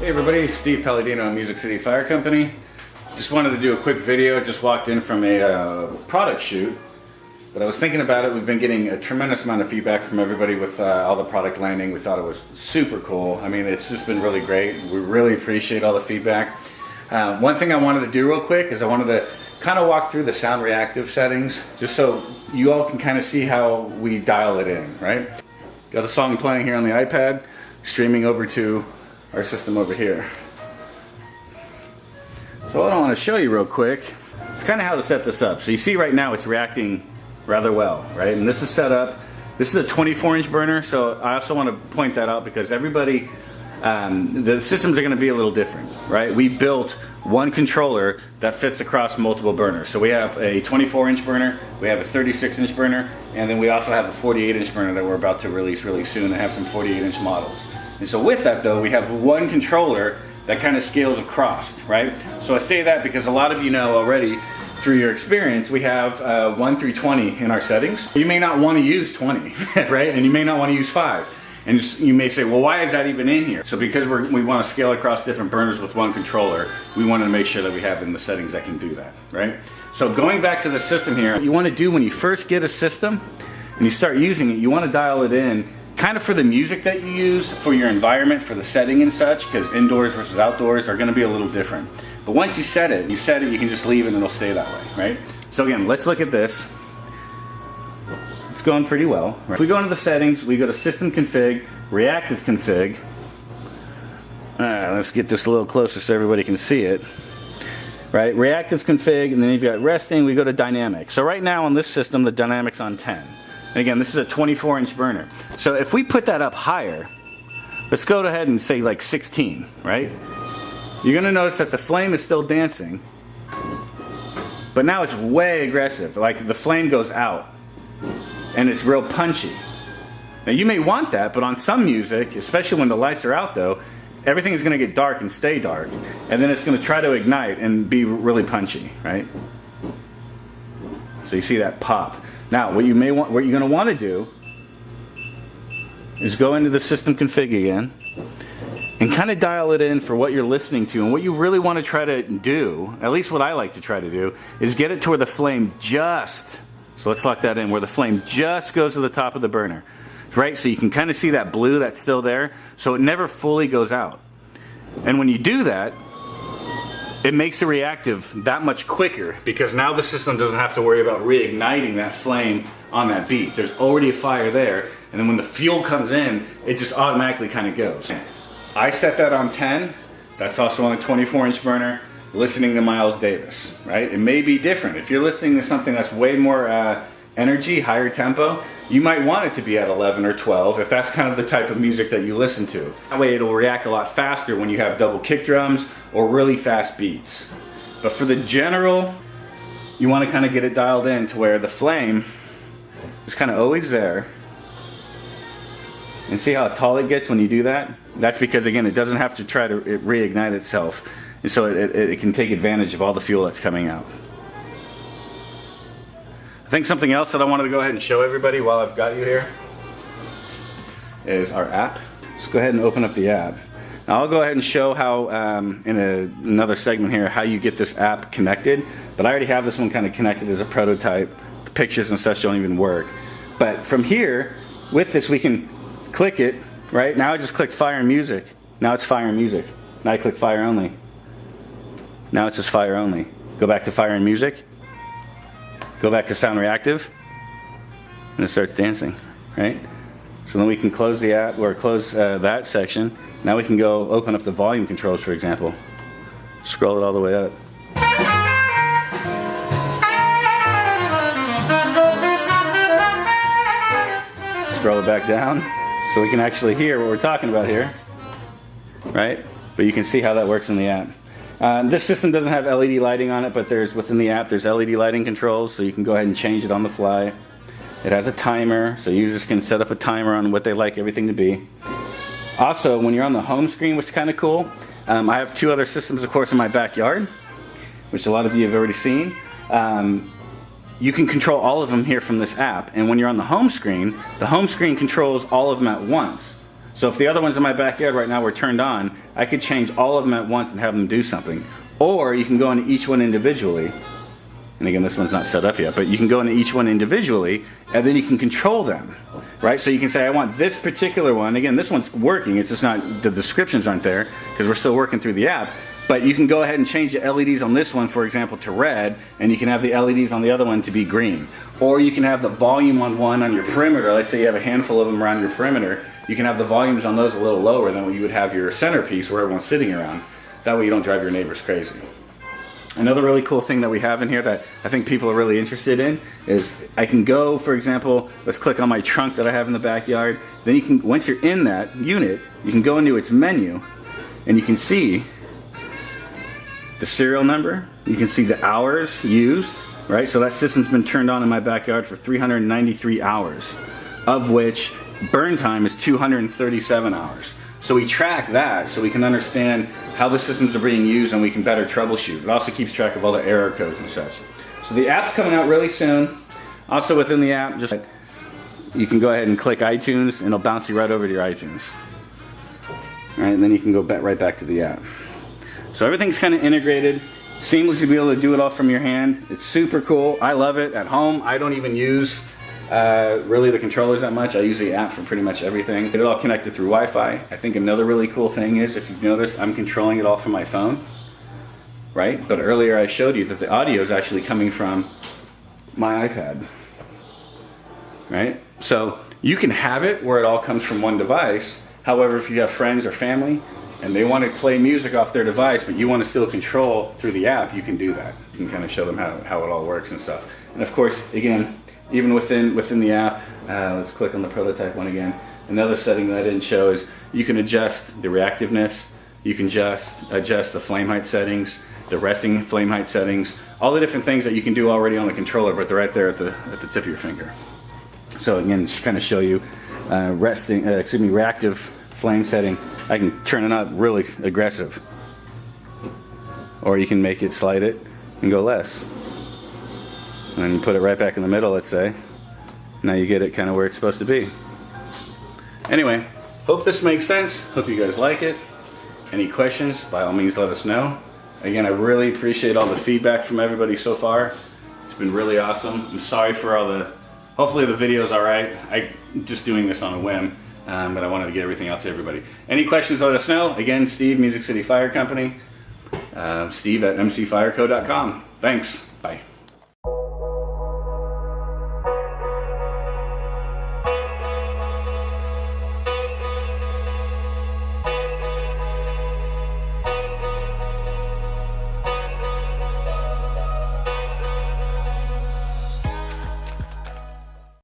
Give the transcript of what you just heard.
Hey everybody, Steve Palladino at Music City Fire Company. Just wanted to do a quick video. Just walked in from a product shoot, but I was thinking about it. We've been getting a tremendous amount of feedback from everybody with all the product landing. We thought it was super cool. I mean, it's just been really great. We really appreciate all the feedback. One thing I wanted to do real quick is I wanted to kind of walk through the Sound-Reactive settings, just so you all can kind of see how we dial it in, right? Got a song playing here on the iPad, streaming over to our system over here. So what I want to show you real quick is kind of how to set this up. So you see right now it's reacting rather well, right? And this is set up. This is a 24-inch burner, so I also want to point that out because everybody, the systems are going to be a little different, right? We built one controller that fits across multiple burners. So we have a 24-inch burner, we have a 36-inch burner, and then we also have a 48-inch burner that we're about to release really soon and have some 48-inch models. And so with that though, we have one controller that kind of scales across, right? So I say that because a lot of you know already through your experience, we have 1 through 20 in our settings. You may not want to use 20, right? And you may not want to use 5. And you may say, well, why is that even in here? So because we want to scale across different burners with one controller, we wanted to make sure that we have in the settings that can do that, right? So going back to the system here, what you want to do when you first get a system and you start using it, you want to dial it in kind of for the music that you use, for your environment, for the setting and such, because indoors versus outdoors are going to be a little different. But once you set it, you can just leave it and it'll stay that way, right? So again, let's look at this. It's going pretty well. Right? If we go into the settings, we go to System Config, Reactive Config. Let's get this a little closer so everybody can see it. Right, Reactive Config, and then you've got Resting, we go to Dynamic. So right now on this system, the Dynamic's on 10. And again, this is a 24-inch burner. So if we put that up higher, let's go ahead and say like 16, right? You're gonna notice that the flame is still dancing, but now it's way aggressive. Like the flame goes out, and it's real punchy. Now you may want that, but on some music, especially when the lights are out though, everything is gonna get dark and stay dark, and then it's gonna try to ignite and be really punchy, right? So you see that pop. Now, what you're going to want to do is go into the system config again and kind of dial it in for what you're listening to. And what you really want to try to do, at least what I like to try to do, is get it to where the flame just, so let's lock that in, where the flame just goes to the top of the burner, right? So you can kind of see that blue that's still there, so it never fully goes out. And when you do that, it makes the reactive that much quicker because now the system doesn't have to worry about reigniting that flame on that beat. There's already a fire there, and then when the fuel comes in, it just automatically kind of goes. I set that on 10. That's also on a 24-inch burner, listening to Miles Davis, right? It may be different. If you're listening to something that's way more energy, higher tempo, you might want it to be at 11 or 12 if that's kind of the type of music that you listen to. That way it'll react a lot faster when you have double kick drums or really fast beats. But for the general, you want to kind of get it dialed in to where the flame is kind of always there. And see how tall it gets when you do that? That's because, again, it doesn't have to try to reignite itself. And so it can take advantage of all the fuel that's coming out. I think something else that I wanted to go ahead and show everybody while I've got you here is our app. Let's go ahead and open up the app. Now I'll go ahead and show how, in another segment here, how you get this app connected. But I already have this one kind of connected as a prototype. The pictures and such don't even work. But from here, with this, we can click it, right? Now I just clicked Fire and Music. Now it's Fire and Music. Now I click Fire Only. Now it's just Fire Only. Go back to Fire and Music. Go back to Sound-Reactive, and it starts dancing, right? So then we can close the app, or close that section. Now we can go open up the volume controls, for example. Scroll it all the way up. Scroll it back down, so we can actually hear what we're talking about here, right? But you can see how that works in the app. This system doesn't have LED lighting on it, but within the app there's LED lighting controls, so you can go ahead and change it on the fly. It has a timer, so users can set up a timer on what they like everything to be. Also, when you're on the home screen, which is kind of cool, I have 2 other systems, of course, in my backyard, which a lot of you have already seen. You can control all of them here from this app, and when you're on the home screen controls all of them at once. So if the other ones in my backyard right now were turned on, I could change all of them at once and have them do something. Or you can go into each one individually. And again, this one's not set up yet, but you can go into each one individually and then you can control them, right? So you can say, I want this particular one. Again, this one's working. It's just not, the descriptions aren't there because we're still working through the app. But you can go ahead and change the LEDs on this one, for example, to red, and you can have the LEDs on the other one to be green. Or you can have the volume on one on your perimeter. Let's say you have a handful of them around your perimeter. You can have the volumes on those a little lower than what you would have your centerpiece where everyone's sitting around. That way you don't drive your neighbors crazy. Another really cool thing that we have in here that I think people are really interested in is I can go, for example, let's click on my trunk that I have in the backyard. Then you can, once you're in that unit, you can go into its menu and you can see the serial number. You can see the hours used, right? So that system's been turned on in my backyard for 393 hours, of which burn time is 237 hours. So we track that so we can understand how the systems are being used and we can better troubleshoot. It also keeps track of all the error codes and such. So the app's coming out really soon. Also within the app, just you can go ahead and click iTunes and it'll bounce you right over to your iTunes. All right, and then you can go right back to the app. So everything's kind of integrated, seamlessly be able to do it all from your hand. It's super cool. I love it. At home, I don't even use really the controllers that much. I use the app for pretty much everything. Get it all connected through Wi-Fi. I think another really cool thing is, if you've noticed, I'm controlling it all from my phone, right? But earlier I showed you that the audio is actually coming from my iPad, right? So you can have it where it all comes from one device. However, if you have friends or family and they want to play music off their device, but you want to still control through the app, you can do that. You can kind of show them how it all works and stuff. And of course, again, even within the app, let's click on the prototype one again. Another setting that I didn't show is you can adjust the reactiveness. You can just adjust the flame height settings, the resting flame height settings, all the different things that you can do already on the controller, but they're right there at the tip of your finger. So again, just kind of show you reactive flame setting. I can turn it up really aggressive, or you can make it slide it and go less. And then you put it right back in the middle, let's say. Now you get it kind of where it's supposed to be. Anyway, hope this makes sense. Hope you guys like it. Any questions, by all means let us know. Again, I really appreciate all the feedback from everybody so far. It's been really awesome. I'm sorry for all the, hopefully the video's alright. I'm just doing this on a whim, but I wanted to get everything out to everybody. Any questions, let us know. Again, Steve, Music City Fire Company. Steve at mcfireco.com. Thanks. Bye.